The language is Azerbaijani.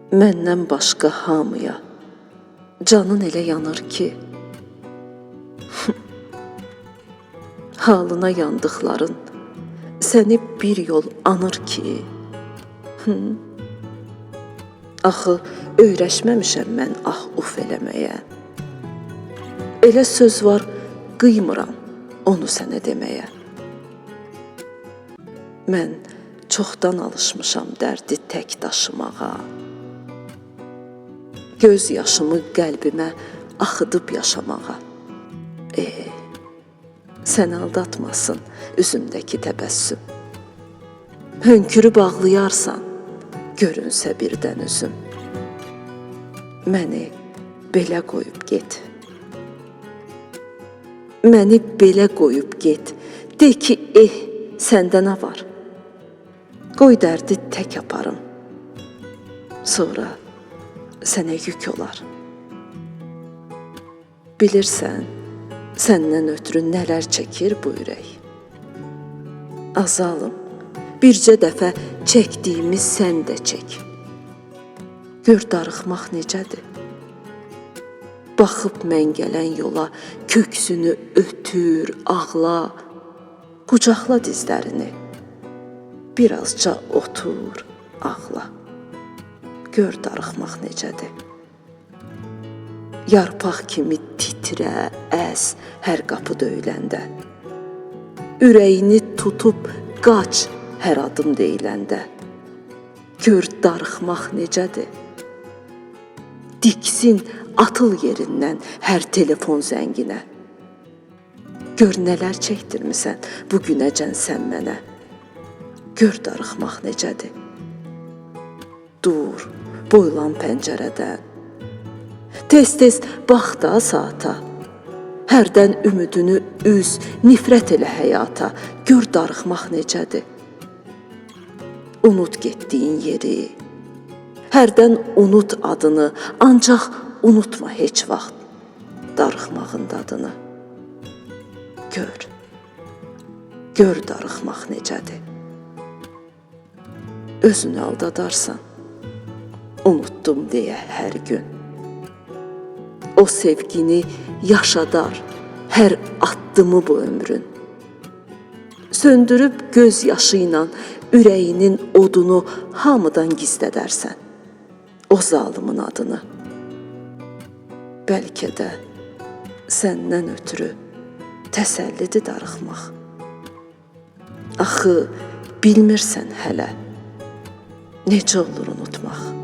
Məndən başqa hamıya canın elə yanır ki, halına yandıqların səni bir yol anır ki, axı öyrəşməmişəm mən ah uf eləməyə. Elə söz var, qıymıram onu sənə deməyə. Mən çoxdan alışmışam dərdi tək daşımağa. Göz yaşımı qəlbimə axıdıb yaşamağa. Sən aldatmasın üzümdəki təbəssüm. Hönkürüb ağlayarsan, görünsə birdən üzüm. Məni belə qoyub get. Məni belə qoyub get. De ki, səndə nə var? Qoy dərdi tək aparım. Sonra sənə yük olar. Bilirsən, səndən ötürü nələr çəkir bu ürək. Azalım, bircə dəfə çəkdiyimi sən də çək. Gör darıxmaq necədir. Baxıb mən gələn yola köksünü ötür, ağla, qucaqla dizlərini. Birazca otur, ağla. Gör darıxmaq necədir. Yarpaq kimi titrə, əs hər qapı döyüləndə. Ürəyini tutub qaç hər adım deyiləndə. Gör darıxmaq necədir. Diksin, atıl yerindən hər telefon zənginə. Gör nələr çəkdirmisən bu günəcən sən mənə. Gör darıxmaq necədir. Dur, boylan pəncərədən. Tez-tez bax da saata. Hərdən ümidini üz, nifrət elə həyata. Gör darıxmaq necədir. Unut getdiyin yeri. Hərdən unut adını, ancaq unutma heç vaxt darıxmağın dadını. Gör darıxmaq necədir. Özünü aldadarsan, unutdum deyə hər gün. O sevgini yaşadar hər addımı bu ömrün. Söndürüb göz yaşı ilə ürəyinin odunu hamıdan gizlədərsən. O zalımın adını. Bəlkə də səndən ötürü təsəllidir darıxmaq. Axı bilmirsən hələ necə olur unutmaq.